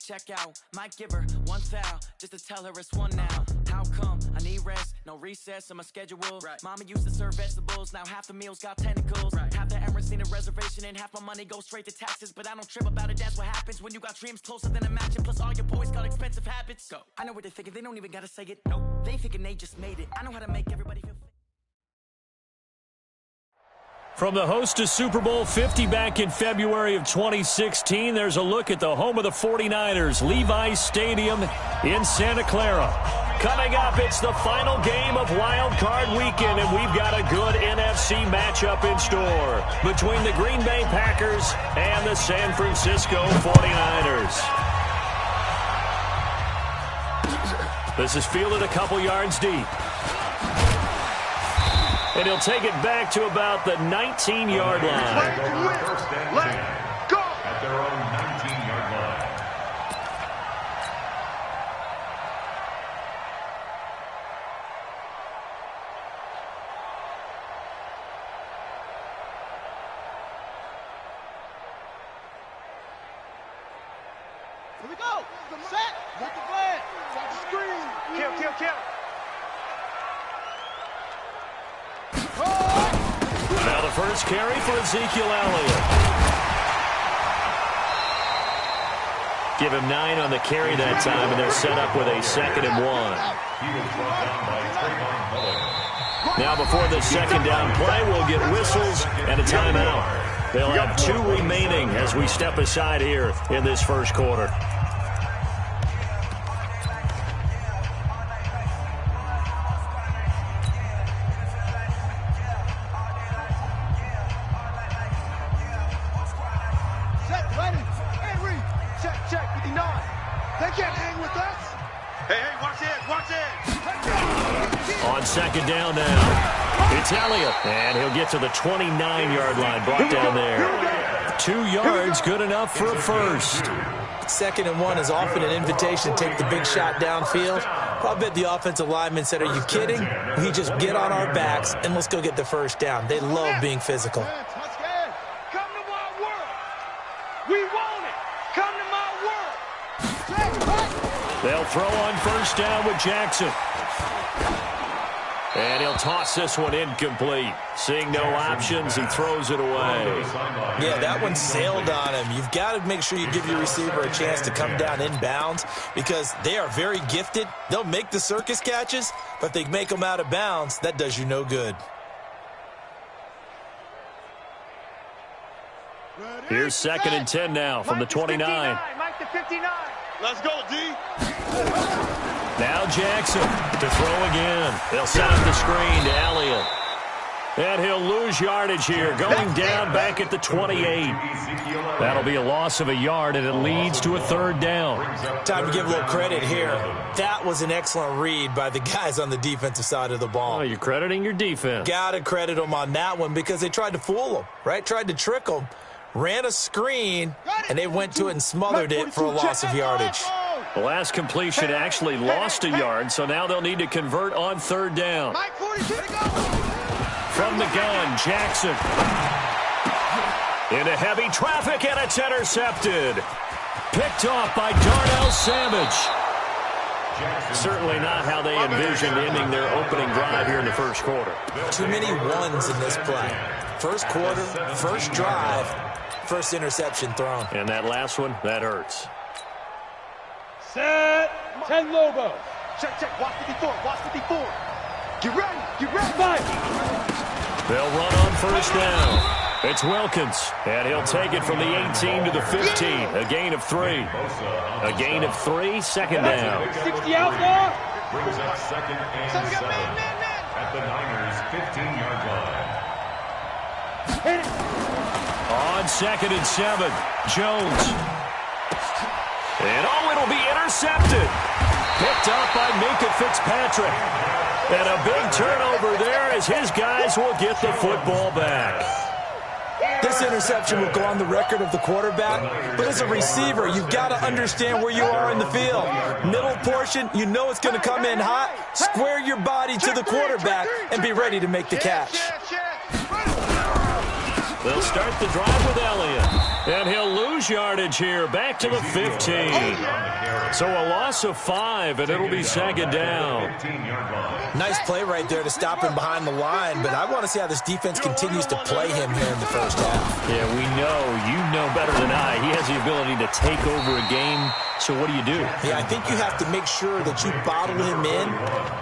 check out, might give her one foul, just to tell her it's one now. How come? I need rest, no recess on my schedule. Right. Mama used to serve vegetables, now half the meals got tentacles. Right. Half the Emirates need a reservation and half my money goes straight to taxes. But I don't trip about it, that's what happens when you got dreams closer than a mansion. Plus all your boys got expensive habits. Go. I know what they're thinking, they don't even gotta say it. Nope, they thinking they just made it. I know how to make everybody feel. From the host to Super Bowl 50 back in February of 2016, there's a look at the home of the 49ers, Levi's Stadium in Santa Clara. Coming up, it's the final game of Wild Card Weekend, and we've got a good NFC matchup in store between the Green Bay Packers and the San Francisco 49ers. This is fielded a couple yards deep. And he'll take it back to about the 19-yard line. Let's go! At their own 19-yard line. Here we go. Set. Get the flag. Watch the screen. Kill, kill, kill. Now the first carry for Ezekiel Elliott. Give him 9 on the carry that time, and they're set up with a 2nd and 1. Now before the second down play, we'll get whistles and a timeout. They'll have 2 remaining as we step aside here in this first quarter. On second down now, it's Elliott, and he'll get to the 29-yard line, brought down there. 2 yards, good enough for a first. 2nd and 1 is often an invitation to take the big shot downfield. I bet the offensive lineman said, are you kidding? We just get on our backs, and let's go get the first down. They love being physical. Come to my world. We want it. Come to my world. They'll throw on first down with Jackson. And he'll toss this one incomplete. Seeing no options, he throws it away. Yeah, that one sailed on him. You've got to make sure you give your receiver a chance to come down inbounds because they are very gifted. They'll make the circus catches, but if they make them out of bounds, that does you no good. Here's 2nd and 10 now from the 29. Mike the 59. Let's go, D. Now Jackson to throw again. They'll set up the screen to Elliott. And he'll lose yardage here, going down back at the 28. That'll be a loss of a yard, and it leads to a 3rd down. Time to give a little credit here. That was an excellent read by the guys on the defensive side of the ball. Oh, you're crediting your defense. Got to credit them on that one because they tried to fool them, right? Tried to trick them. Ran a screen, and they went to it and smothered it for a loss of yardage. The last completion actually lost a yard, so now they'll need to convert on 3rd down. From the gun, Jackson. Into heavy traffic, and it's intercepted. Picked off by Darnell Savage. Certainly not how they envisioned ending their opening drive here in the first quarter. Too many ones in this play. First quarter, first drive, first interception thrown. And that last one, that hurts. Set. 10 Lobo. Check, check. Watch 54. Watch 54. Get ready. Get ready. Five. They'll run on first down. It's Wilkins, and he'll take it from the 18 to the 15. A gain of 3. A gain of 3, 2nd down. 60 out there. Brings up 2nd and 7 at the Niners' 15-yard line. Hit it. On 2nd and 7, Jones. And it'll be intercepted. Picked up by Minka Fitzpatrick. And a big turnover there as his guys will get the football back. This interception will go on the record of the quarterback, but as a receiver, you've got to understand where you are in the field. Middle portion, you know it's going to come in hot. Square your body to the quarterback and be ready to make the catch. They'll start the drive with Elliott. And he'll lose yardage here. Back to the 15. So a loss of 5, and it'll be second down. Nice play right there to stop him behind the line, but I want to see how this defense continues to play him here in the first half. Yeah, we know. You know better than I. He has the ability to take over a game. So what do you do? Yeah, I think you have to make sure that you bottle him in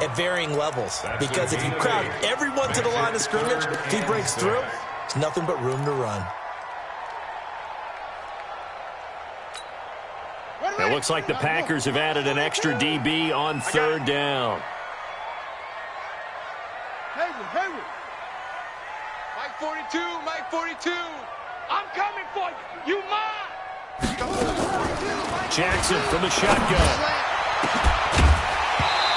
at varying levels. Because if you crowd everyone to the line of scrimmage, if he breaks through, there's nothing but room to run. It looks like the Packers have added an extra DB on third down. Hayward. Mike 42, Mike 42. I'm coming for you. You mine. Jackson from the shotgun.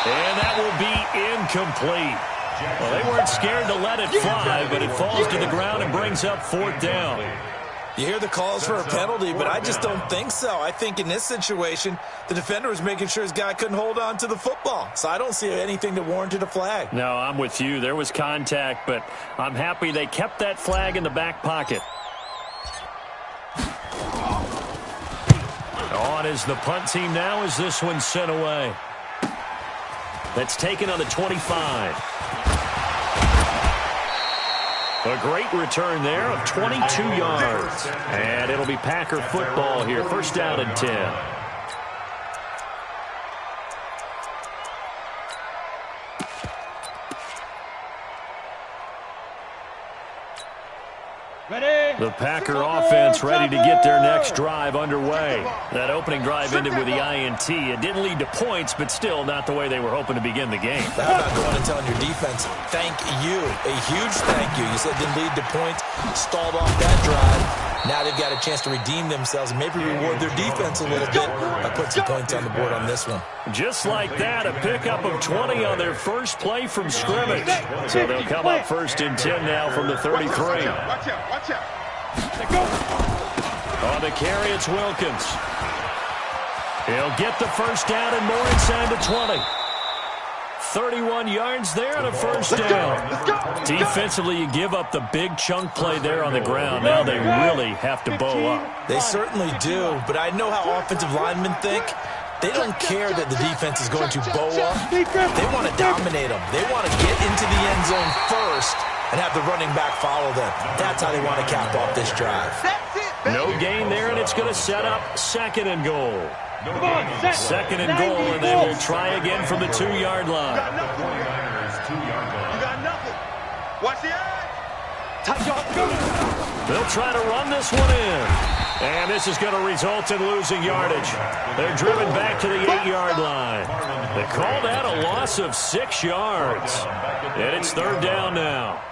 And that will be incomplete. Well, they weren't scared to let it fly, but it falls to the ground and brings up fourth down. You hear the calls for a penalty, but I just don't think so. I think in this situation, the defender was making sure his guy couldn't hold on to the football. So I don't see anything that warranted a flag. No, I'm with you. There was contact, but I'm happy they kept that flag in the back pocket. On is the punt team now as this one's sent away. That's taken on the 25. A great return there of 22 yards. And it'll be Packer football here. First down and 10. The Packer offense ready to get their next drive underway. That opening drive ended with the INT. It didn't lead to points, but still not the way they were hoping to begin the game. How about going and telling your defense, thank you, a huge thank you. You said didn't lead to points, stalled off that drive. Now they've got a chance to redeem themselves and maybe reward their defense a little bit by putting some points on the board on this one. Just like that, a pickup of 20 on their first play from scrimmage. So they'll come up first and 10 now from the 33. Watch out. On the carry, it's Wilkins. He'll get the first down and more inside the 20. 31 yards there and a first down. Defensively, you give up the big chunk play there on the ground. Now they really have to bow up. They certainly do, but I know how offensive linemen think. They don't care that the defense is going to bow up. They want to dominate them. They want to get into the end zone first and have the running back follow them. That's how they want to cap off this drive. No gain there, and it's going to set up second and goal. Second and goal, and they will try again from the 2-yard line. You got nothing. Watch the eye. They'll try to run this one in. And this is going to result in losing yardage. They're driven back to the 8-yard line. They call that a loss of 6 yards. And it's third down now.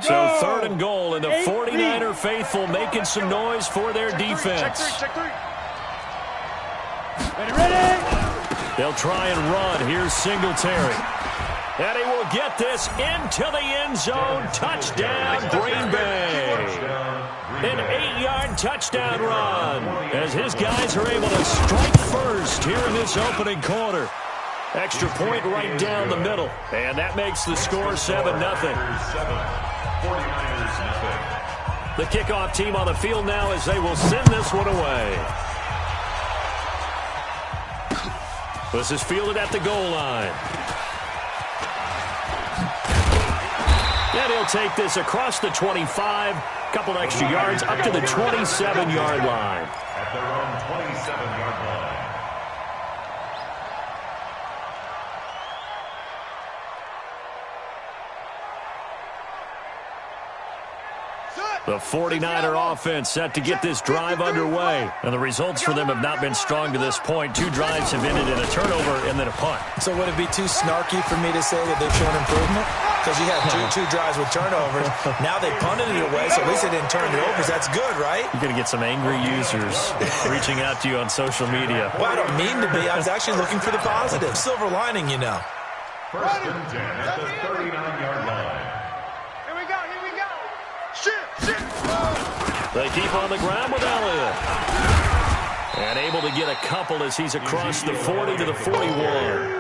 So third and goal, and the 49er faithful making some noise for their defense. Check three. Ready? They'll try and run. Here's Singletary. And he will get this into the end zone. Touchdown, Green Bay. An 8-yard touchdown run as his guys are able to strike first here in this opening quarter. Extra point right down the middle. And that makes the score 7-0. The kickoff team on the field now as they will send this one away. This is fielded at the goal line. And he'll take this across the 25, couple extra yards up to the 27-yard line. At their own 27-yard line. The 49er offense set to get this drive underway. And the results for them have not been strong to this point. 2 drives have ended in a turnover and then a punt. So would it be too snarky for me to say that they've shown improvement? Because you had two drives with turnovers. Now they punted it away, so at least they didn't turn it over. So that's good, right? You're going to get some angry users reaching out to you on social media. Well, I don't mean to be. I was actually looking for the positive. Silver lining, you know. First and 10 at the 39-yard line. Here we go. Shit. They keep on the ground with Elliott. And able to get a couple as he's across the 40 to the 41.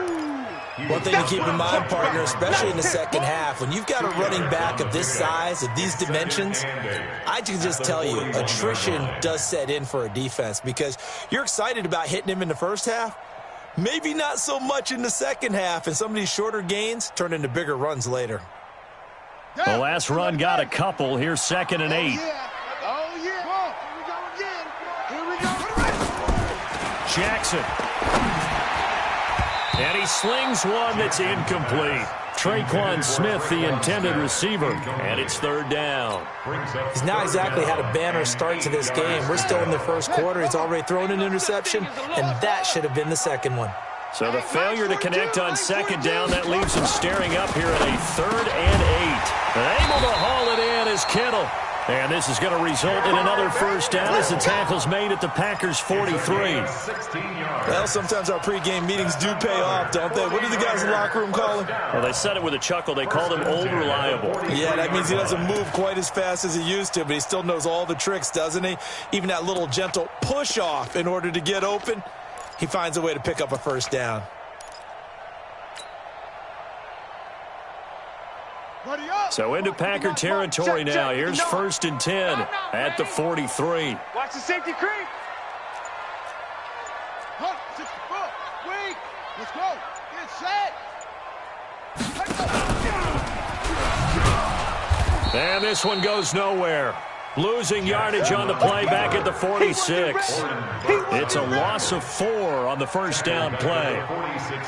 One thing to keep in mind, partner, especially in the second half, when you've got a running back of this size, of these dimensions, I can just tell you, attrition does set in for a defense because you're excited about hitting him in the first half, maybe not so much in the second half, and some of these shorter gains turn into bigger runs later. The last run got a couple. Here's 2nd and 8. Oh, yeah. Here we go. Jackson. And he slings one that's incomplete. Traquan Smith, the intended receiver, and it's 3rd down. He's not exactly had a banner start to this game. We're still in the first quarter. He's already thrown an interception, and that should have been the second one. So the failure to connect on 2nd down, that leaves him staring up here at a 3rd and 8. And able to haul it in is Kittle. And this is going to result in another first down as the tackle's made at the Packers' 43. Well, sometimes our pregame meetings do pay off, don't they? What do the guys in the locker room call him? Well, they said it with a chuckle. They called him Old Reliable. Yeah, that means he doesn't move quite as fast as he used to, but he still knows all the tricks, doesn't he? Even that little gentle push-off in order to get open, he finds a way to pick up a first down. So into Packer territory now. Here's 1st and 10 at the 43. Watch the safety creep. Wait. Let's go. Get set. And this one goes nowhere. Losing yardage on the play back at the 46. It's a loss of 4 on the first down play.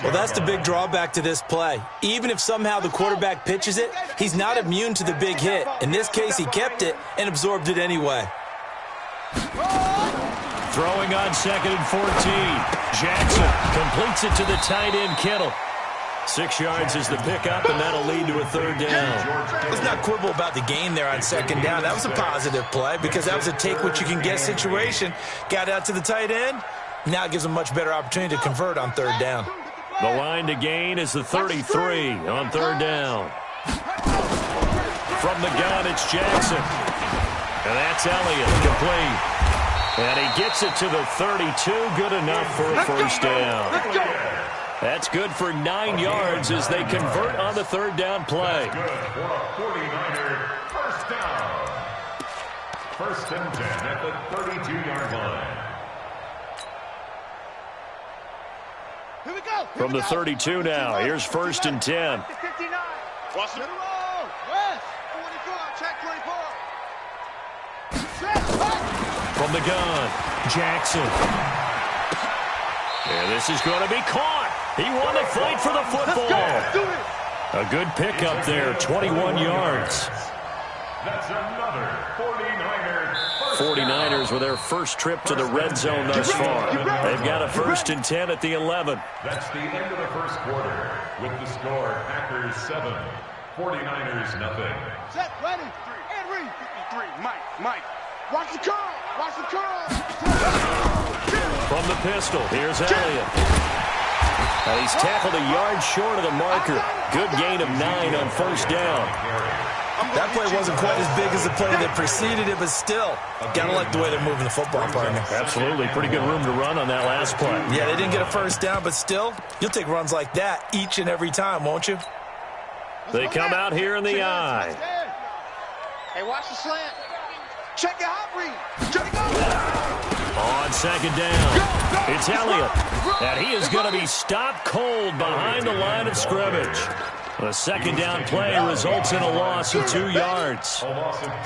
Well, that's the big drawback to this play. Even if somehow the quarterback pitches it, he's not immune to the big hit. In this case, he kept it and absorbed it anyway. Throwing on 2nd and 14. Jackson completes it to the tight end, Kittle. 6 yards is the pickup, and that'll lead to a 3rd down. Let's not quibble about the gain there on 2nd down. That was a positive play because that was a take-what-you-can-get situation. Got out to the tight end. Now it gives him a much better opportunity to convert on 3rd down. The line to gain is the 33 on 3rd down. From the gun, it's Jackson. And that's Elliott, complete. And he gets it to the 32, good enough for a first down. That's good for 9 yards as they convert on the 3rd down play. Good for a 49er first down. 1st and 10 at the 32-yard line. Here we go. From the 32 now, here's 1st and 10. 59. Watch it. West. 24. Check 24. From the gun, Jackson. And this is going to be caught. He won the fight for the football. A good pickup there, 21 yards. That's another 49er. 49ers with their first trip to the red zone thus far. They've got a 1st and 10 at the 11. That's the end of the first quarter. With the score, Packers 7, 49ers nothing. Set, ready, and read. 53. Mike. Watch the curl. Watch the curl. From the pistol, here's Elliott. And he's tackled a yard short of the marker. Good gain of 9 on first down. That play wasn't quite as big as the play that preceded it, but still, gotta like the way they're moving the football, partner. Absolutely. Pretty good room to run on that last play. Yeah, they didn't get a first down, but still, you'll take runs like that each and every time, won't you? They come out here in the eye. Hey, watch the slant. Check the hot read. Check it out. On 2nd down, it's Elliott. And he is going to be stopped cold behind the line of scrimmage. The 2nd down play results in a loss of 2 yards.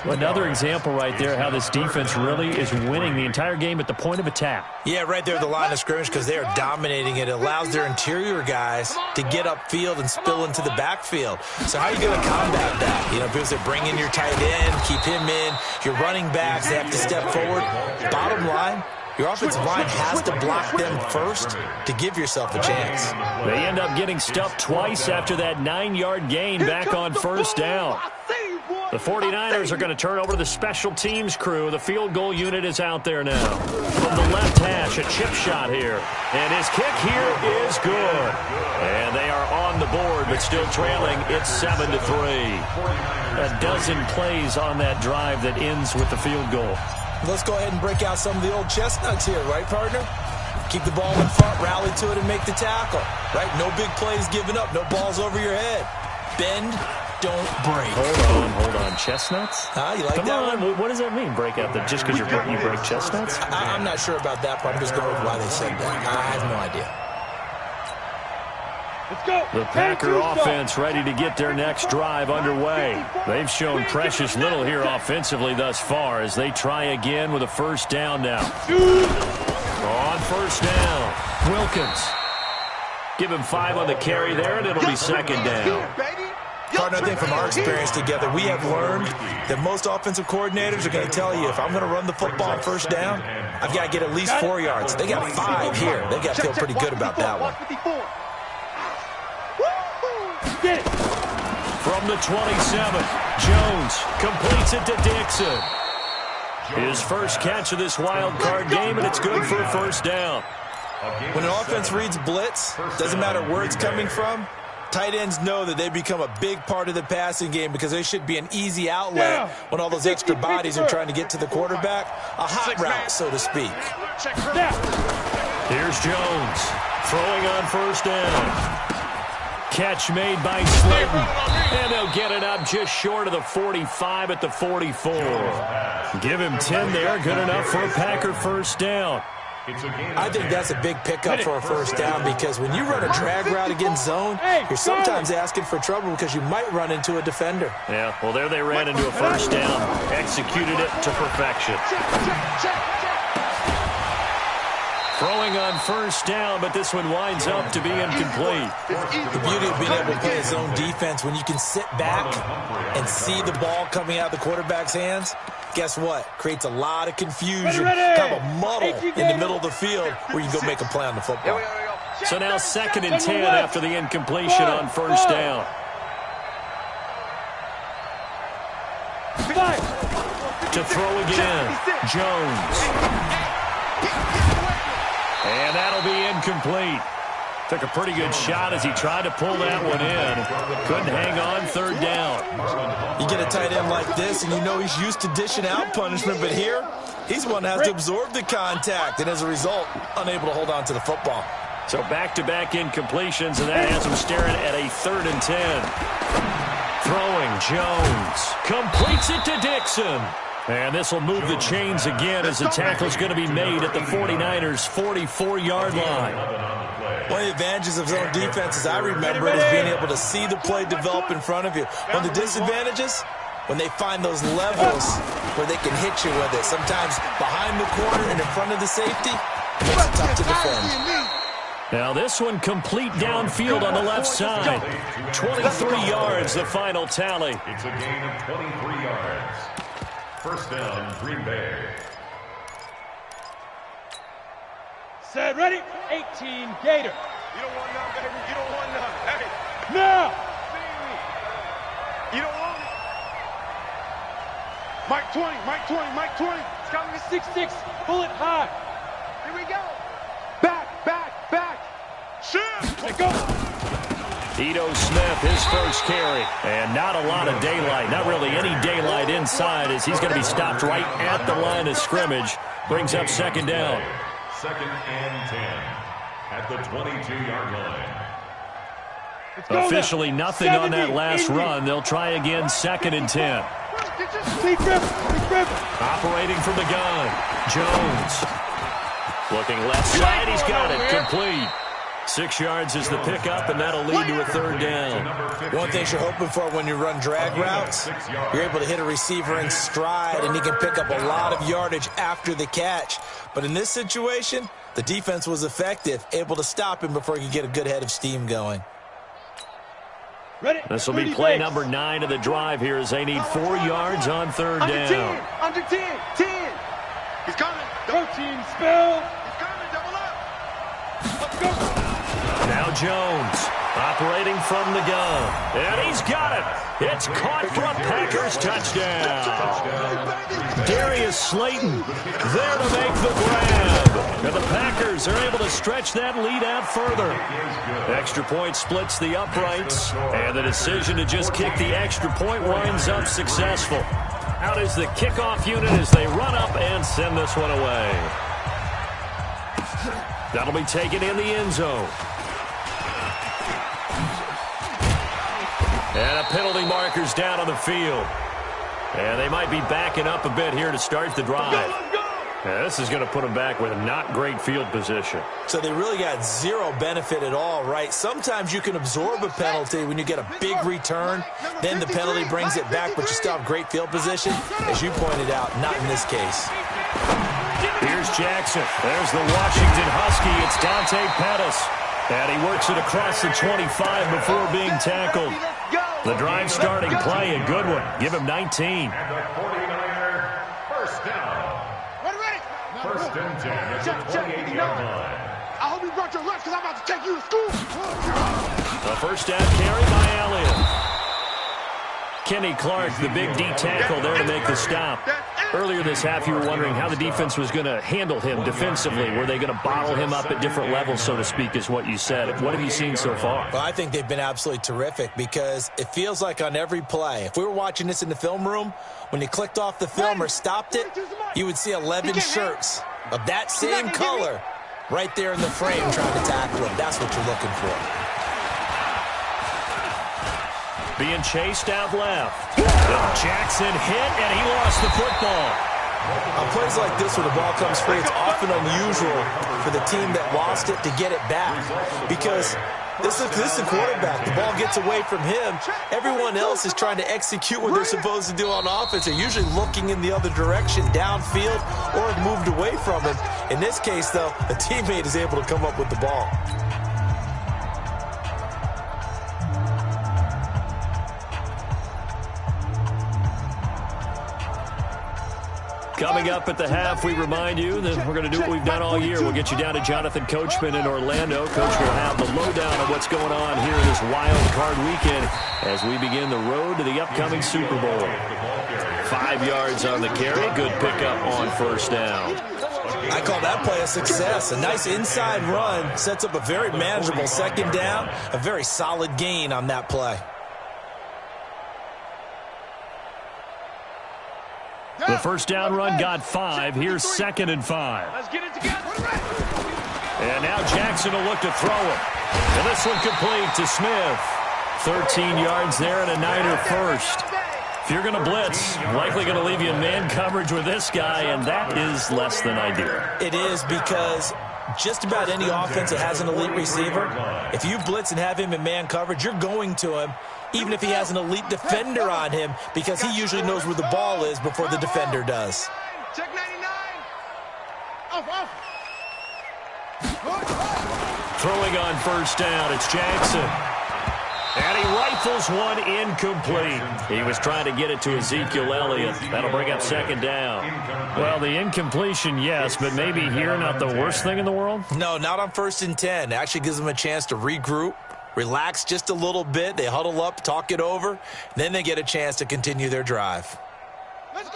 Another example right there how this defense really is winning the entire game at the point of attack. Yeah, right there at the line of scrimmage because they are dominating it. It allows their interior guys to get upfield and spill into the backfield. So how are you going to combat that? You know, because they bring in your tight end, keep him in. Your running backs, they have to step forward. Bottom line, your offensive line has to block them first to give yourself a chance. They end up getting stuffed twice after that 9-yard gain back on first down. The 49ers are going to turn over to the special teams crew. The field goal unit is out there now. From the left hash, a chip shot here. And his kick here is good. And they are on the board, but still trailing. It's 7-3. A dozen plays on that drive that ends with the field goal. Let's go ahead and break out some of the old chestnuts here, right, partner? Keep the ball in front, rally to it, and make the tackle. Right? No big plays given up. No balls over your head. Bend, don't break. Hold on. Chestnuts? You like Come that on. one? What does that mean, break out? Just because you break chestnuts? I'm not sure about that part. I'm just going with why they said that. I have no idea. Let's go. The Packer offense ready to get their next drive underway. They've shown precious little here offensively thus far as they try again with a first down now. On first down, Wilkins. Give him 5 on the carry there, and it'll be second down. Partner, I think from our experience together, we have learned that most offensive coordinators are going to tell you, if I'm going to run the football on first down, I've got to get at least 4 yards. They got 5 here. They got to feel pretty good about that one. From the 27, Jones completes it to Dixon. His first catch of this wild card game, and it's good for a first down. When an offense reads blitz, doesn't matter where it's coming from, tight ends know that they become a big part of the passing game because they should be an easy outlet when all those extra bodies are trying to get to the quarterback. A hot route, so to speak. Here's Jones throwing on first down. Catch made by Slayton, and they'll get it up just short of the 45 at the 44. Give him 10 there, good enough for a Packer first down. I think that's a big pickup for a first down because when you run a drag route against zone, you're sometimes asking for trouble because you might run into a defender. Yeah, well, there they ran into a first down, executed it to perfection. Throwing on first down, but this one winds up to be incomplete. The beauty of being able to play zone defense, when you can sit back and see the ball coming out of the quarterback's hands, guess what? Creates a lot of confusion, kind of a muddle in the middle of the field where you can go make a play on the football. So now 2nd and 10 after the incompletion on first down. To throw again, Jones. And that'll be incomplete. Took a pretty good shot as he tried to pull that one in. Couldn't hang on, 3rd down. You get a tight end like this, and you know he's used to dishing out punishment, but here, he's one that has to absorb the contact, and as a result, unable to hold on to the football. So back-to-back incompletions, and that has him staring at a 3rd and 10. Throwing, Jones completes it to Dixon. And this will move the chains again as the tackle's going to be made at the 49ers' 44-yard line. One of the advantages of zone defense, as I remember it, is being able to see the play develop in front of you. One of the disadvantages, when they find those levels where they can hit you with it, sometimes behind the corner and in front of the safety, it makes it tough to defend. Now this one complete downfield on the left side. 23 yards, the final tally. It's a gain of 23 yards. First down, Green Bay. Set, ready, 18, Gator. You don't want none, baby. You don't want none. Hey. Now. You don't want it. Mike 20, Mike 20, Mike 20. It's coming to 6-6, pull it high. Here we go. Back, back, back. Shoot. Let go. Ito Smith, his first carry. And not a lot of daylight. Not really any daylight inside as he's going to be stopped right at the line of scrimmage. Brings up 2nd down. 2nd and 10 at the 22-yard line. Officially nothing on that last run. They'll try again 2nd and 10. Operating from the gun. Jones. Looking left side. He's got it. Complete. 6 yards is the pickup, and that'll lead to a 3rd down. One thing you're hoping for when you run drag routes, you're able to hit a receiver in stride, and he can pick up a lot of yardage after the catch. But in this situation, the defense was effective, able to stop him before he could get a good head of steam going. This will be play number 9 of the drive here as they need 4 yards on 3rd down. Under 10, 10. He's coming. Protein spill. He's coming, double up. Let's go. Now Jones operating from the gun. And he's got it. It's caught for a Packers touchdown. Darius Slayton there to make the grab. And the Packers are able to stretch that lead out further. Extra point splits the uprights. And the decision to just kick the extra point winds up successful. Out is the kickoff unit as they run up and send this one away. That'll be taken in the end zone. And a penalty marker's down on the field. And they might be backing up a bit here to start the drive. Yeah, this is going to put them back with not great field position. So they really got zero benefit at all, right? Sometimes you can absorb a penalty when you get a big return. Then the penalty brings it back, but you still have great field position. As you pointed out, not in this case. Here's Jackson. There's the Washington Husky. It's Dante Pettis. And he works it across the 25 before being tackled. The drive starting play, a good one. Give him 19. And the 49er, first down. First and 10 at the 28-yard line. I hope you brought your lunch because I'm about to take you to school. A first down carry by Elliott. Kenny Clark, the big D tackle there to make the stop. Earlier this half, you were wondering how the defense was going to handle him defensively. Were they going to bottle him up at different levels, so to speak, is what you said. What have you seen so far? Well, I think they've been absolutely terrific because it feels like on every play, if we were watching this in the film room, when you clicked off the film or stopped it, you would see 11 shirts of that same color right there in the frame trying to tackle him. That's what you're looking for. Being chased out left. Jackson hit, and he lost the football. On plays like this where the ball comes free, it's often unusual for the team that lost it to get it back because this is the quarterback. The ball gets away from him. Everyone else is trying to execute what they're supposed to do on offense. They're usually looking in the other direction, downfield, or have moved away from him. In this case, though, a teammate is able to come up with the ball. Coming up at the half, we remind you that we're going to do what we've done all year. We'll get you down to Jonathan Coachman in Orlando. Coach will have the lowdown of what's going on here in this wild card weekend as we begin the road to the upcoming Super Bowl. 5 yards on the carry. Good pickup on first down. I call that play a success. A nice inside run sets up a very manageable second down. A very solid gain on that play. The first down run got 5. Here's 2nd and 5. Let's get it together. And now Jackson will look to throw it. And this one complete to Smith. 13 yards there and a Niner first. If you're going to blitz, likely going to leave you in man coverage with this guy, and that is less than ideal. It is because just about any offense that has an elite receiver, if you blitz and have him in man coverage, you're going to him, even if he has an elite defender on him, because he usually knows where the ball is before the defender does. Check 99. Off. Throwing on first down, it's Jackson. And he rifles one incomplete. He was trying to get it to Ezekiel Elliott. That'll bring up 2nd down. Well, the incompletion, yes, but maybe here not the worst thing in the world? No, not on 1st and 10. It actually gives them a chance to regroup, relax just a little bit. They huddle up, talk it over. Then they get a chance to continue their drive.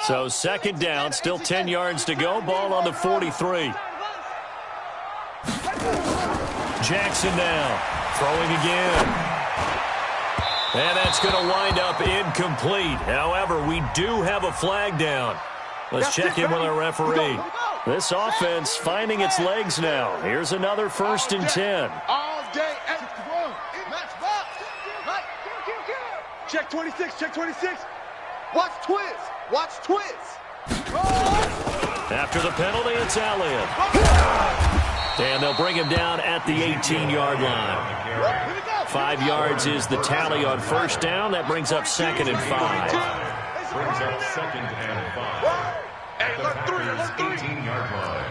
So 2nd down, still 10 yards to go. Ball on the 43. Jackson now, throwing again. And that's going to wind up incomplete. However, we do have a flag down. Let's check in with our referee. This offense finding its legs now. Here's another 1st and 10. All day. Check 26. Check 26. Watch twist. After the penalty, it's Elliott. And they'll bring him down at the 18-yard line. 5 yards is the tally on first down. That brings up 2nd and 5. Brings up 2nd and 5. At the Niners' 18-yard line.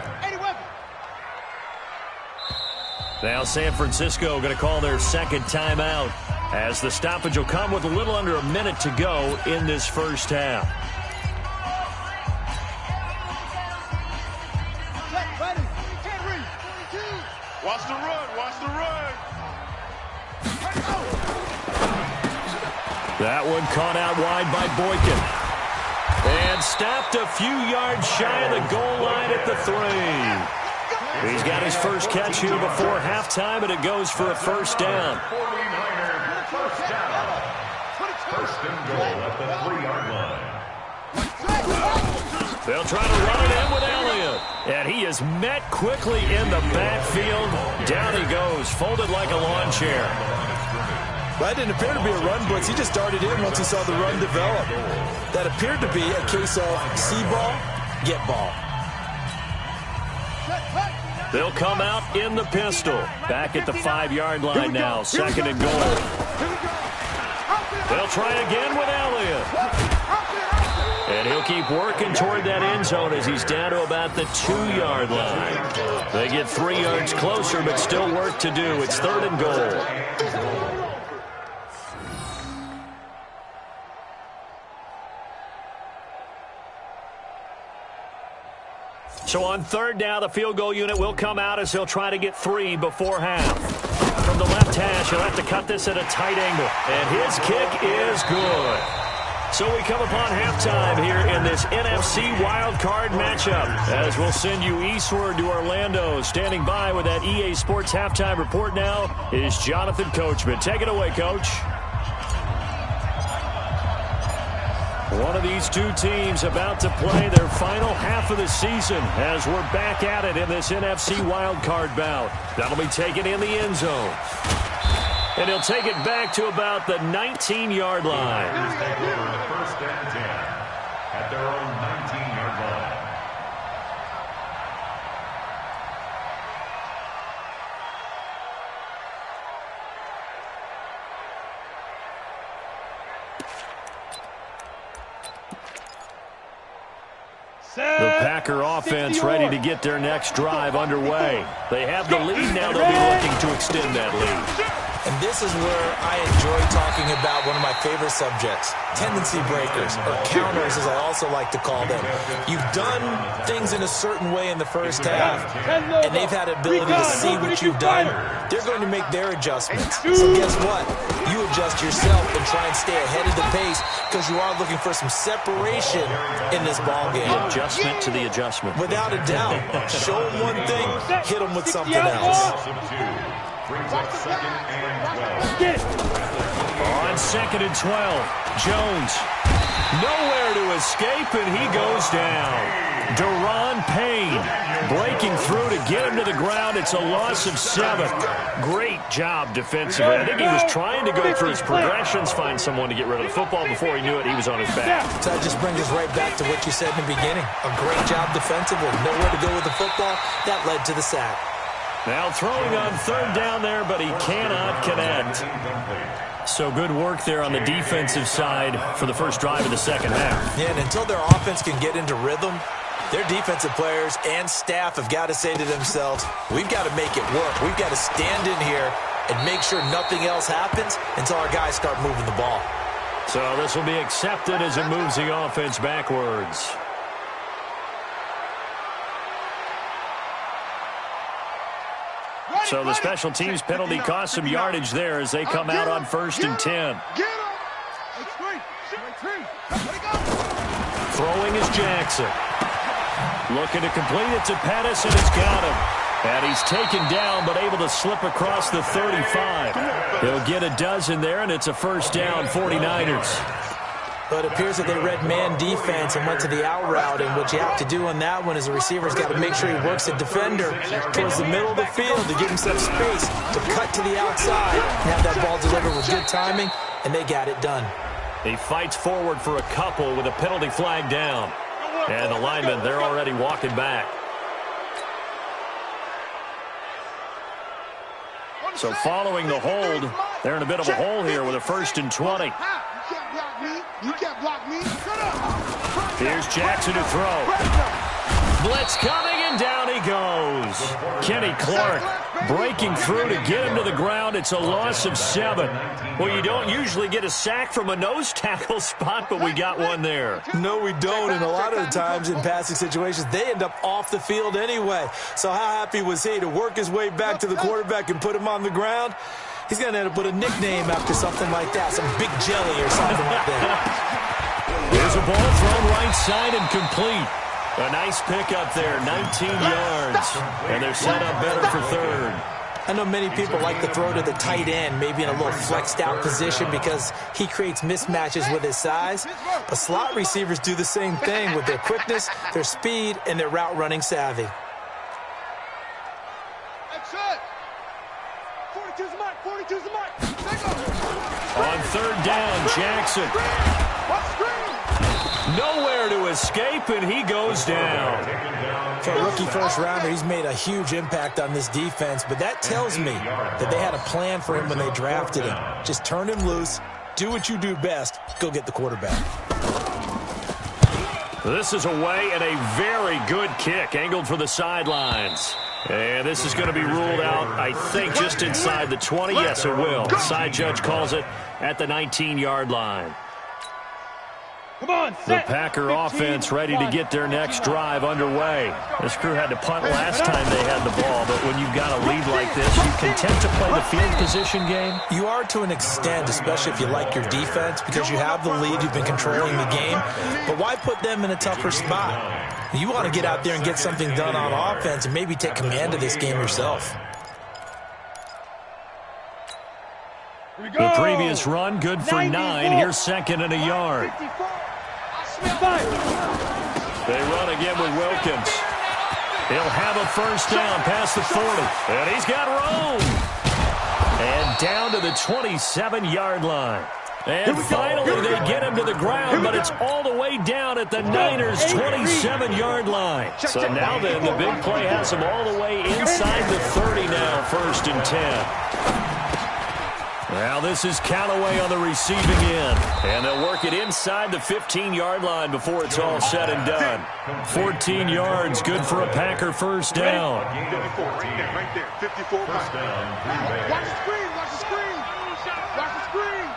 Now San Francisco going to call their 2nd timeout as the stoppage will come with a little under a minute to go in this first half. Watch the run. That one caught out wide by Boykin. And stopped a few yards shy of the goal line at the 3. He's got his first catch here before halftime, and it goes for a first down. 49er first down. First and goal at the 3-yard line. They'll try to run it in with Elliott. And he is met quickly in the backfield. Down he goes, folded like a lawn chair. That didn't appear to be a run blitz. He just darted in once he saw the run develop. That appeared to be a case of see ball, get ball. They'll come out in the pistol. Back at the 5-yard line now, 2nd and goal. They'll try again with Elliott. And he'll keep working toward that end zone as he's down to about the 2-yard line. They get 3 yards closer, but still work to do. It's 3rd and goal. So on 3rd down, the field goal unit will come out as they'll try to get 3 before half. From the left hash, he'll have to cut this at a tight angle. And his kick is good. So we come upon halftime here in this NFC wildcard matchup, as we'll send you eastward to Orlando. Standing by with that EA Sports halftime report now is Jonathan Coachman. Take it away, Coach. One of these two teams about to play their final half of the season as we're back at it in this NFC wildcard bout. That'll be taken in the end zone. And he'll take it back to about the 19-yard line. First and 10 at their own 19-yard line. The Packer offense ready to get their next drive underway. They have the lead now. They'll be looking to extend that lead. And this is where I enjoy talking about one of my favorite subjects, tendency breakers, or counters as I also like to call them. You've done things in a certain way in the first half, and they've had ability to see what you've done. They're going to make their adjustments. So guess what? You adjust yourself and try and stay ahead of the pace because you are looking for some separation in this ball game. The adjustment to the adjustment. Without a doubt. Show them one thing, hit them with something else. Brings up 2nd and 12. On 2nd and 12, Jones nowhere to escape, and he goes down. Deron Payne breaking through to get him to the ground. It's a loss of 7. Great job defensively. I think he was trying to go through his progressions, find someone to get rid of the football. Before he knew it, he was on his back. So that just brings us right back to what you said in the beginning. A great job defensively. Nowhere to go with the football. That led to the sack. Now throwing on 3rd down there, but he cannot connect. So good work there on the defensive side for the first drive of the second half. Yeah, and until their offense can get into rhythm, their defensive players and staff have got to say to themselves, we've got to make it work. We've got to stand in here and make sure nothing else happens until our guys start moving the ball. So this will be accepted as it moves the offense backwards. So the special teams penalty cost some yardage there as they come out on 1st and 10. Throwing is Jackson. Looking to complete it to Pettis, and he's got him. And he's taken down, but able to slip across the 35. He'll get a dozen there, and it's a 1st down, 49ers. But it appears that they read man defense and went to the out route, and what you have to do on that one is the receiver's got to make sure he works the defender towards the middle of the field to give himself space to cut to the outside and have that ball delivered with good timing, and they got it done. He fights forward for a couple with a penalty flag down. And the linemen, they're already walking back. So following the hold, they're in a bit of a hole here with a 1st and 20. You can't block me. Here's Jackson to throw. Blitz coming, and down he goes. Kenny Clark breaking through to get him to the ground. It's a loss of 7. Well, you don't usually get a sack from a nose tackle spot, but we got one there. No, we don't, and a lot of the times in passing situations, they end up off the field anyway. So how happy was he to work his way back to the quarterback and put him on the ground? He's going to end up with a nickname after something like that, some big jelly or something like that. Here's a ball thrown right side and complete. A nice pickup there, 19 yards. And they're set up better for 3rd. I know many people like to throw to the tight end, maybe in a little flexed out position because he creates mismatches with his size. But slot receivers do the same thing with their quickness, their speed, and their route running savvy. That's it. 42's the mark. 42's the mark. On third down, Jackson. Nowhere to escape, and he goes down. For a rookie first-rounder, he's made a huge impact on this defense, but that tells me that they had a plan for him when they drafted him. Just turn him loose, do what you do best, go get the quarterback. This is away and a very good kick, angled for the sidelines. And this is going to be ruled out, I think, just inside the 20. Yes, it will. The side judge calls it at the 19-yard line. Come on, the Packer offense ready to get their next drive underway. This crew had to punt last time they had the ball, but when you've got a lead like this, you content to play the field position game? You are to an extent, especially if you like your defense, because you have the lead, you've been controlling the game. But why put them in a tougher spot? You want to get out there and get something done on offense and maybe take command of this game yourself. The previous run, good for 9. Here's second and a yard. They run again with Wilkins. He'll have a first down past the 40. And he's got room. And down to the 27-yard line. And finally they get him to the ground, but it's all the way down at the Niners' 27-yard line. So now then, the big play has him all the way inside the 30 now, 1st and 10. Now this is Callaway on the receiving end. And they'll work it inside the 15-yard line before it's all said and done. 14 yards, good for a Packer first down. 54, right there, 54. First down. Watch the screen, watch the screen. Watch the screen.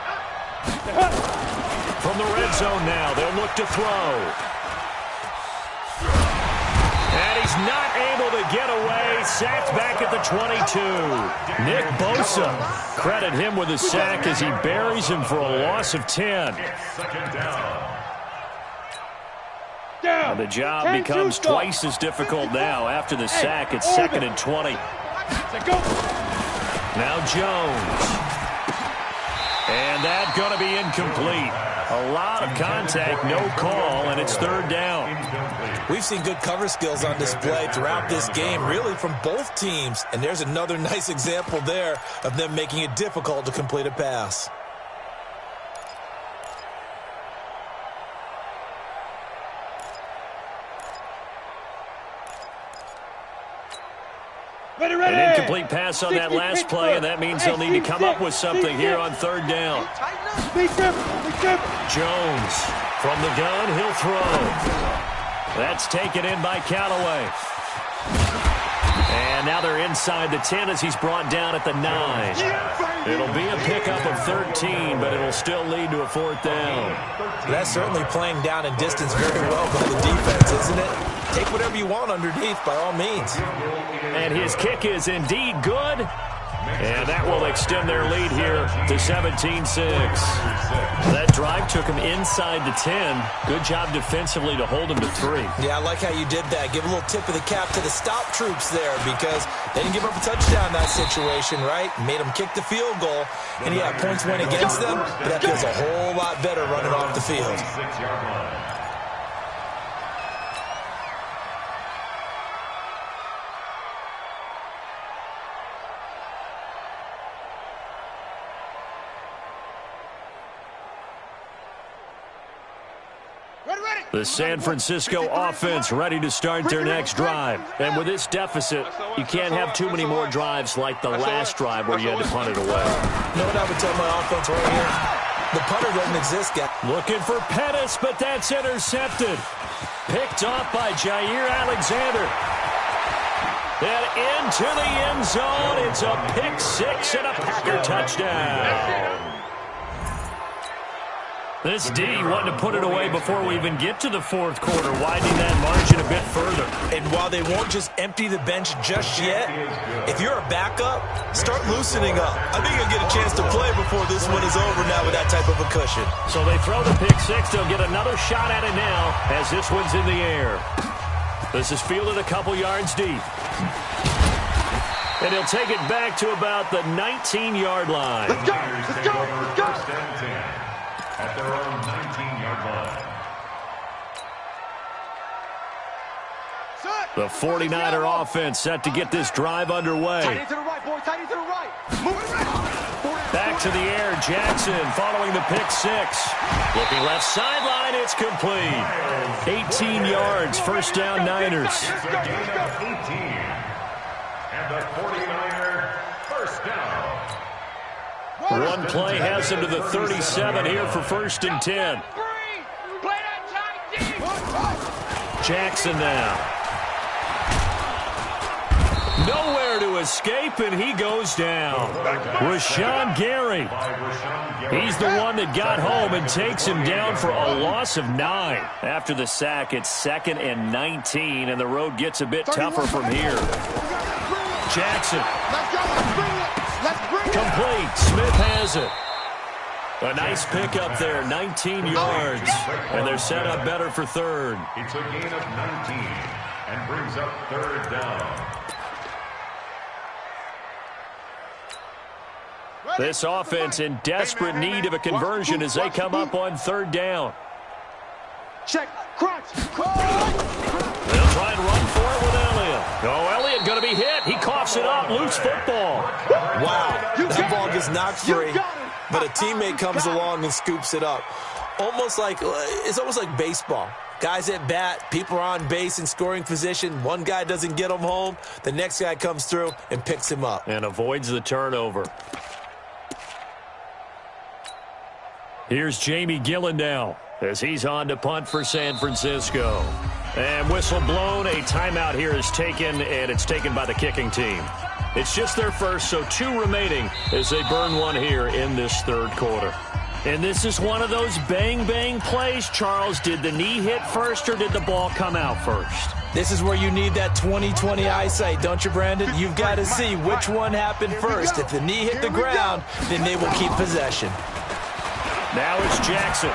From the red zone now, they'll look to throw. And he's not able to get away. Sacked back at the 22. Nick Bosa, credit him with a sack as he buries him for a loss of 10. And the job becomes twice as difficult now. After the sack, it's 2nd and 20. Now Jones. And that's going to be incomplete. A lot of contact, no call, and it's 3rd down. We've seen good cover skills on display throughout this game, really from both teams. And there's another nice example there of them making it difficult to complete a pass. An incomplete pass on that last play, and that means they'll need to come up with something here on 3rd down. Jones from the gun, he'll throw. That's taken in by Callaway. And now they're inside the 10 as he's brought down at the 9. It'll be a pickup of 13, but it'll still lead to a 4th down. That's certainly playing down in distance very well by the defense, isn't it? Take whatever you want underneath, by all means. And his kick is indeed good. And that will extend their lead here to 17-6. That drive took him inside the 10. Good job defensively to hold him to 3. Yeah, I like how you did that. Give a little tip of the cap to the stop troops there because they didn't give up a touchdown in that situation, right? Made them kick the field goal. And yeah, points went against them, but that feels a whole lot better running off the field. The San Francisco offense ready to start their next drive. And with this deficit, you can't have too many more drives like the last drive where you had to punt it away. You know what I would tell my offense right here? The punter doesn't exist, guy. Looking for Pettis, but that's intercepted. Picked off by Jair Alexander. And into the end zone. It's a pick 6 and a Packer touchdown. This D wanted to put it away before we even get to the 4th quarter, widening that margin a bit further. And while they won't just empty the bench just yet, if you're a backup, start loosening up. I think you'll get a chance to play before this one is over now with that type of a cushion. So they throw the pick 6. They'll get another shot at it now as this one's in the air. This is fielded a couple yards deep. And he'll take it back to about the 19-yard line. Let's go. Let's go. Let's go. First and 10 at their own 19-yard line. The 49er offense set to get this drive underway. Tight end to the right, boy. Tight end to the right. Move it around. Back to the air, Jackson following the pick six. Looking left sideline, it's complete. 18 yards, first down Niners. It's a gain of 18. And the 49er first down. One play has him to the 37 here for first and 10. Play that tight deep. Jackson now. Nowhere to escape, and he goes down. Rashawn Gary. He's the one that got home and takes him down for a loss of 9. After the sack, it's 2nd and 19, and the road gets a bit tougher from here. Jackson. Complete. Smith has it. A nice pickup there, 19 yards. And they're set up better for third. It's a gain of 19 and brings up third down. This offense in desperate need of a conversion as they come up on third down. Check. Crunch. They'll try and run for it with Elliott. Oh, Elliott going to be hit. He coughs it up. Loose football. Wow, that ball gets knocked free, but a teammate comes along and scoops it up. It's almost like baseball. Guys at bat, people are on base in scoring position. One guy doesn't get him home. The next guy comes through and picks him up. And avoids the turnover. Here's Jamie Gillen now as he's on to punt for San Francisco. And whistle blown. A timeout here is taken, and it's taken by the kicking team. It's just their first, so 2 remaining as they burn one here in this third quarter. And this is one of those bang-bang plays, Charles. Did the knee hit first, or did the ball come out first? This is where you need that 20/20 eyesight, don't you, Brandon? You've got to see which one happened first. If the knee hit the ground, then they will keep possession. Now it's Jackson.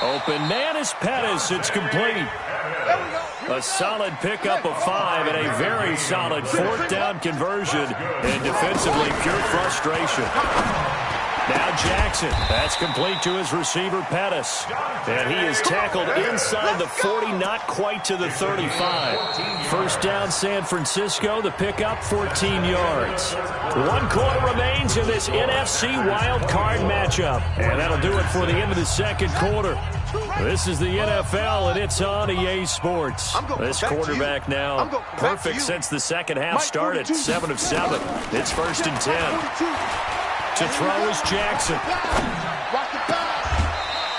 Open man is Pettis. It's complete. A solid pickup of 5 and a very solid 4th down conversion. And defensively, pure frustration. Now Jackson. That's complete to his receiver, Pettis. And he is tackled inside the 40, not quite to the 35. First down, San Francisco. The pickup, 14 yards. 1 quarter remains in this NFC wild card matchup. And that'll do it for the end of the second quarter. This is the NFL, and it's on EA Sports. This quarterback now perfect since the second half started, 7 of 7. It's first and 10. To throw is Jackson.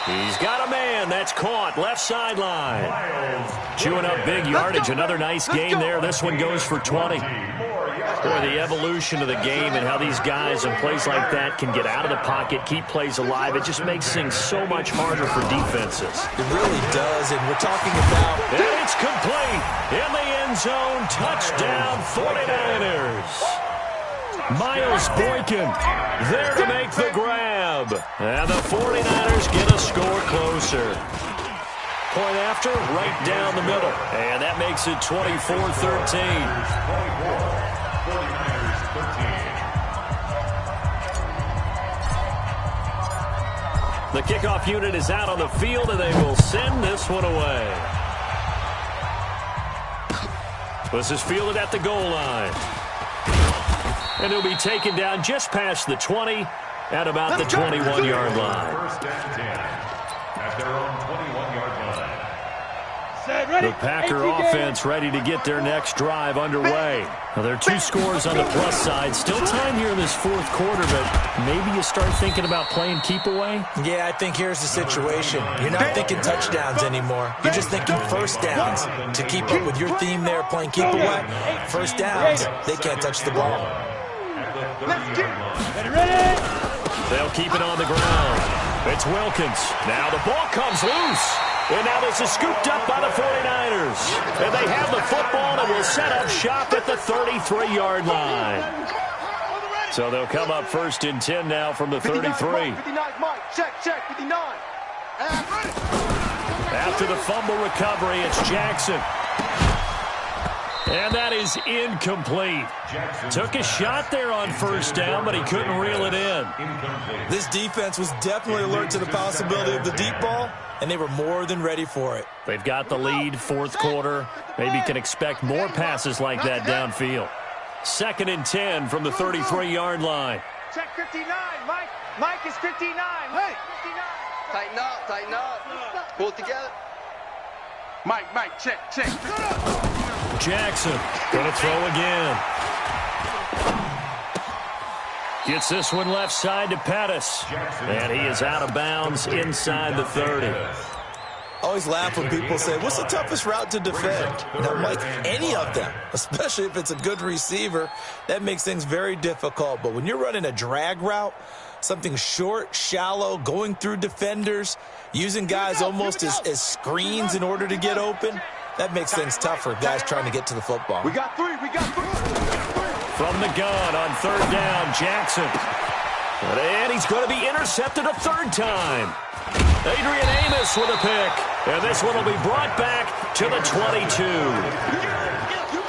He's got a man. That's caught. Left sideline. Chewing up big yardage. Another nice game there. This one goes for 20. Boy, the evolution of the game and how these guys in plays like that can get out of the pocket, keep plays alive. It just makes things so much harder for defenses. It really does, and we're talking about... And it's complete. In the end zone. Touchdown, 49ers. Miles Boykin there to make the grab. And the 49ers get a score closer. Point after, right down the middle. And that makes it 24-13. The kickoff unit is out on the field, and they will send this one away. This is fielded at the goal line. And he'll be taken down just past the 20 at about the 21-yard line. First and 10 at their own 21-yard line. The Packer offense ready to get their next drive underway. Now, there are 2 scores on the plus side. Still time here in this fourth quarter, but maybe you start thinking about playing keep away? Yeah, I think here's the situation. You're not thinking touchdowns anymore. You're just thinking first downs. To keep up with your theme there, playing keep away, first downs, they can't touch the ball. They'll keep it on the ground. It's Wilkins. Now the ball comes loose. And now this is scooped up by the 49ers. And they have the football and will set up shop at the 33-yard line. So they'll come up first and 10 now from the 33. 59, Mike. Check, 59. After the fumble recovery, it's Jackson. And that is incomplete. Took a shot there on first down, but he couldn't reel it in. This defense was definitely alert to the possibility of the deep ball, and they were more than ready for it. They've got the lead, fourth quarter. Maybe can expect more passes like that downfield. 2nd and 10 from the 33-yard line. Check 59, Mike. Mike is 59. Hey. 59. Tighten up, tighten up. Pull it together. Mike, check. Jackson going to throw again. Gets this one left side to Pettis. And he is out of bounds inside the 30. I always laugh when people say, what's the toughest route to defend? And I'm like, any of them, especially if it's a good receiver. That makes things very difficult. But when you're running a drag route, something short, shallow, going through defenders, using guys almost as screens in order to get open, that makes things tough for guys trying to get to the football. We got three. From the gun on 3rd down, Jackson. And he's going to be intercepted a 3rd time. Adrian Amos with a pick. And this one will be brought back to the 22.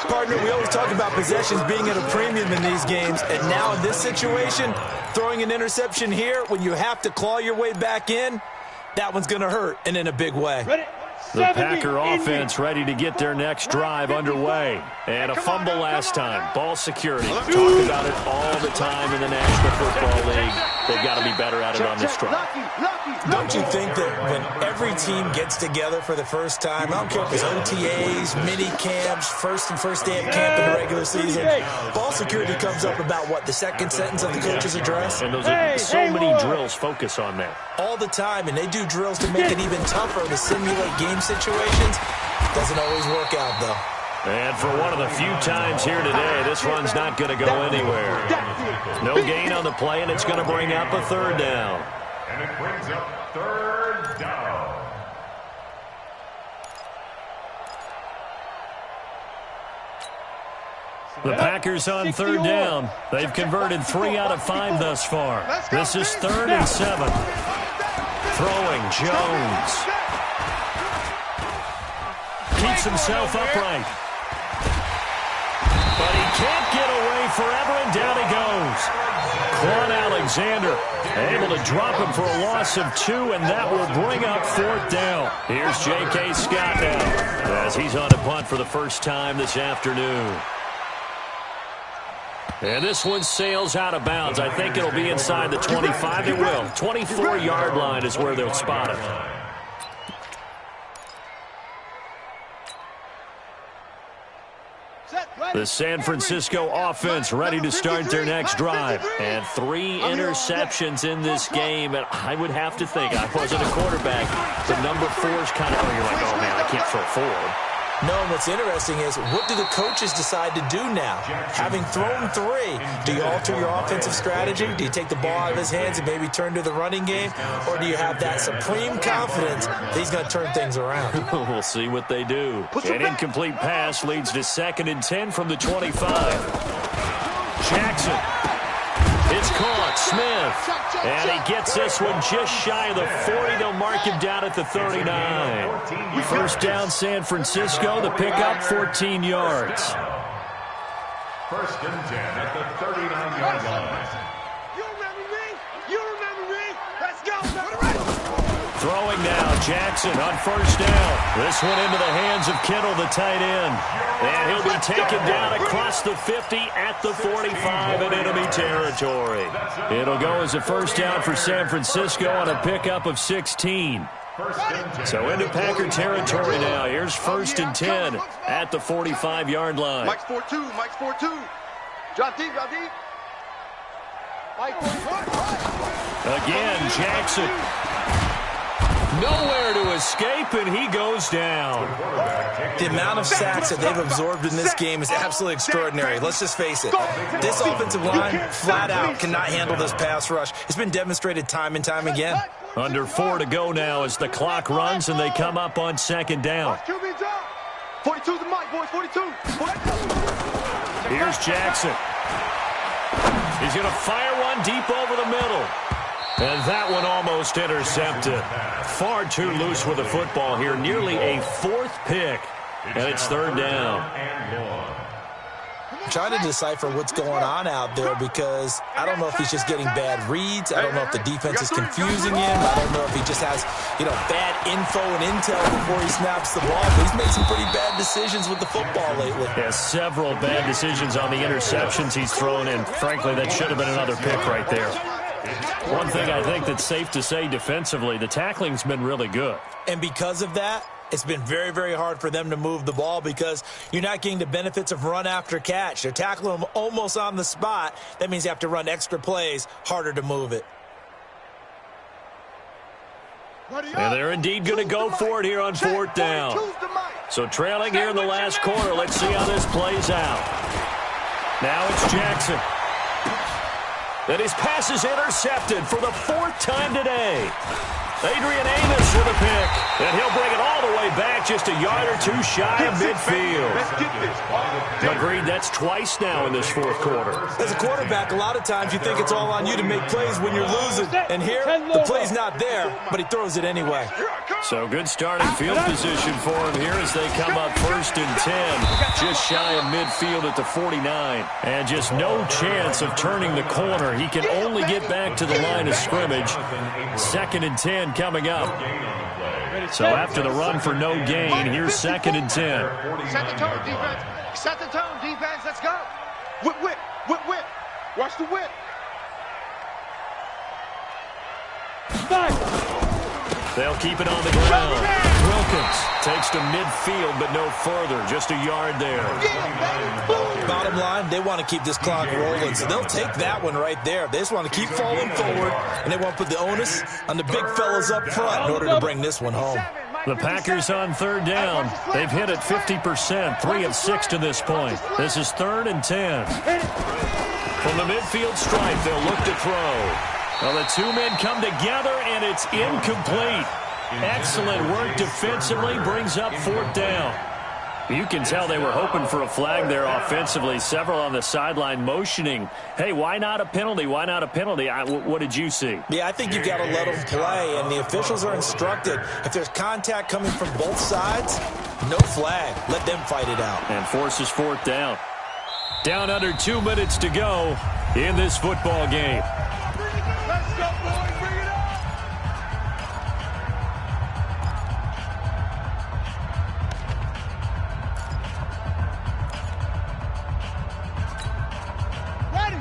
Partner, we always talk about possessions being at a premium in these games. And now in this situation, throwing an interception here when you have to claw your way back in, that one's going to hurt, and in a big way. The Packer offense ready to get their next drive underway. And a fumble last time. Ball security. Talk about it all the time in the National Football League. They've got to be better at it on this drive. Don't you think that when every team gets together for the first time, I don't care if it's OTAs, mini camps, first day of camp in the regular season, ball security comes up about, what, the second sentence of the coach's address? And those are so many drills focus on that. All the time, and they do drills to make it even tougher to simulate game situations. Doesn't always work out, though. And for one of the few times here today, this run's not going to go anywhere. No gain on the play, and it's going to bring up a 3rd down. And it brings up 3rd down. The Packers on 3rd down. They've converted 3 out of 5 thus far. This is 3rd and 7. Throwing Jones. Keeps himself upright. But he can't get away forever, and down he goes. Quan Alexander able to drop him for a loss of 2, and that will bring up 4th down. Here's J.K. Scott now as he's on a punt for the first time this afternoon. And this one sails out of bounds. I think it'll be inside the 25. It will. 24-yard line is where they'll spot it. The San Francisco offense ready to start their next drive. And 3 interceptions in this game. And I would have to think, I wasn't a quarterback, the number 4 is kind of, you're like, oh, man, I can't throw 4. No, and what's interesting is, what do the coaches decide to do now? Having thrown 3, do you alter your offensive strategy? Do you take the ball out of his hands and maybe turn to the running game? Or do you have that supreme confidence that he's going to turn things around? We'll see what they do. An incomplete pass leads to 2nd and 10 from the 25. Jackson. It's caught. Smith. And he gets this one just shy of the 40. They'll mark him down at the 39. 1st down, San Francisco. The pickup, 14 yards. 1st and 10 at the 39-yard line. You remember me? You remember me? Let's go. Throwing now, Jackson on 1st down. This one into the hands of Kittle, the tight end. And he'll be taken down across the 50 at the 45 in enemy territory. It'll go as a 1st down for San Francisco on a pickup of 16. So into Packer territory now. Here's 1st and 10 at the 45-yard line. Mike's 4-2. Mike's 4-2. Drop deep. Drop deep. Mike 4-2. Again, Jackson. Nowhere to escape, and he goes down. The amount of sacks that they've absorbed in this game is absolutely extraordinary. Let's just face it. This offensive line, flat out, cannot handle this pass rush. It's been demonstrated time and time again. Under 4 to go now as the clock runs, and they come up on 2nd down. 42 to Mike, boys. 42. Here's Jackson. He's going to fire one deep over the middle. And that one almost intercepted. Far too loose with the football here. Nearly a 4th pick And it's third down. I'm trying to decipher what's going on out there because I don't know if he's just getting bad reads. I don't know if the defense is confusing him. I don't know if he just has, bad info and intel before he snaps the ball. But he's made some pretty bad decisions with the football lately. Yeah, several bad decisions on the interceptions he's thrown in. Frankly, that should have been another pick right there. One thing I think that's safe to say defensively, the tackling's been really good. And because of that, it's been very, very hard for them to move the ball because you're not getting the benefits of run after catch. They're tackling them almost on the spot. That means you have to run extra plays, harder to move it. And they're indeed going to go for it here on fourth down. So trailing here in the last quarter. Let's see how this plays out. Now it's Jackson. And his pass is intercepted for the fourth time today. Adrian Amos with a pick, and he'll bring it all the way back just a yard or two shy of midfield. Agreed, that's twice now in this fourth quarter. As a quarterback, a lot of times you think it's all on you to make plays when you're losing. And here, the play's not there, but he throws it anyway. So good starting field position for him here as they come up 1st and 10, just shy of midfield at the 49. And just no chance of turning the corner. He can only get back to the line of scrimmage. 2nd and 10 coming up. So after the run for no gain, here's 2nd and 10. Set the tone, defense. Set the tone, defense. Let's go. Whip, whip, whip, whip. Watch the whip. They'll keep it on the ground. Wilkins takes to midfield, but no further. Just a yard there. Bottom line, they want to keep this clock rolling, so they'll take that one right there. They just want to keep falling forward, and they want to put the onus on the big fellas up front in order to bring this one home. The Packers on 3rd down. They've hit it 50%, 3 of 6 to this point. This is 3rd and 10. From the midfield stripe, they'll look to throw. Well, the two men come together, and it's incomplete. Excellent work defensively, brings up 4th down. You can tell they were hoping for a flag there offensively. Several on the sideline motioning, hey, why not a penalty? Why not a penalty? What did you see? Yeah, I think you got to let them play, and the officials are instructed. If there's contact coming from both sides, no flag. Let them fight it out. And forces 4th down. Down under 2 minutes to go in this football game. Let's go, boys. Bring it up.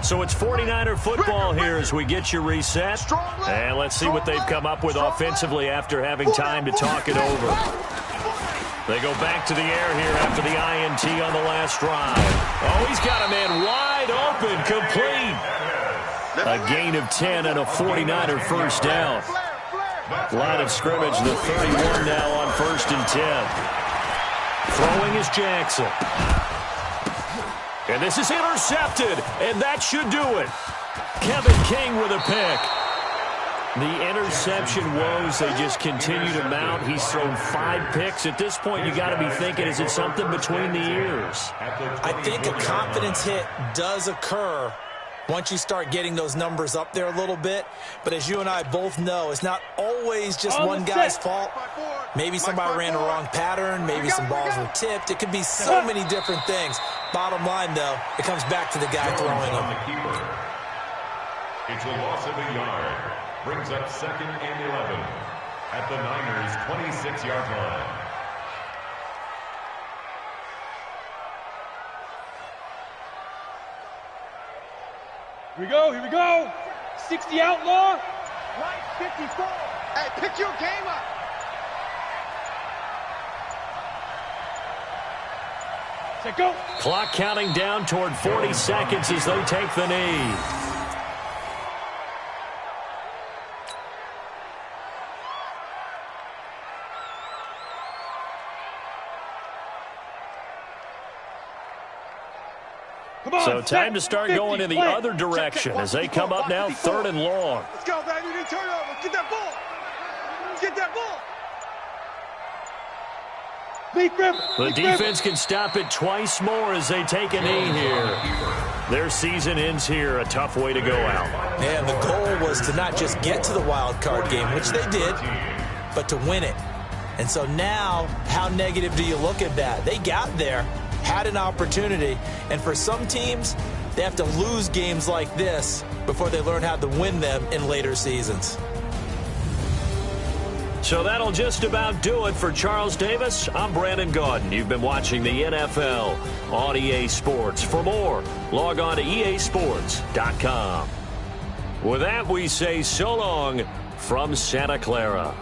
So it's 49er football here as we get you reset. And let's see what they've come up with offensively after having time to talk it over. They go back to the air here after the INT on the last drive. Oh, he's got a man wide open, complete. A gain of 10 and a 49er first down. Line of scrimmage, the 31 now on 1st and 10. Throwing is Jackson. And this is intercepted, and that should do it. Kevin King with a pick. The interception woes, they just continue to mount. He's thrown 5 picks. At this point, you got to be thinking, is it something between the ears? I think a confidence hit does occur once you start getting those numbers up there a little bit. But as you and I both know, it's not always just one guy's fault. Maybe somebody ran the wrong pattern. Maybe some balls were tipped. It could be so many different things. Bottom line, though, it comes back to the guy throwing them. It's a loss of a yard. Brings up 2nd and 11 at the Niners' 26-yard line. Here we go, here we go. 60 outlaw. Right, 54. Hey, pick your game up. Set, go. Clock counting down toward 40 seconds as they take the knee. So time to start going in the other direction as they come up now 3rd and long. Let's go, baby. We need turnover. Get that ball. Get that ball. The defense can stop it twice more as they take a knee here. Their season ends here. A tough way to go out. And the goal was to not just get to the wild card game, which they did, but to win it. And so now, how negative do you look at that? They got there, had an opportunity, and for some teams, they have to lose games like this before they learn how to win them in later seasons. So that'll just about do it for Charles Davis. I'm Brandon Gaudin. You've been watching the NFL on EA Sports. For more, log on to easports.com. With that, we say so long from Santa Clara.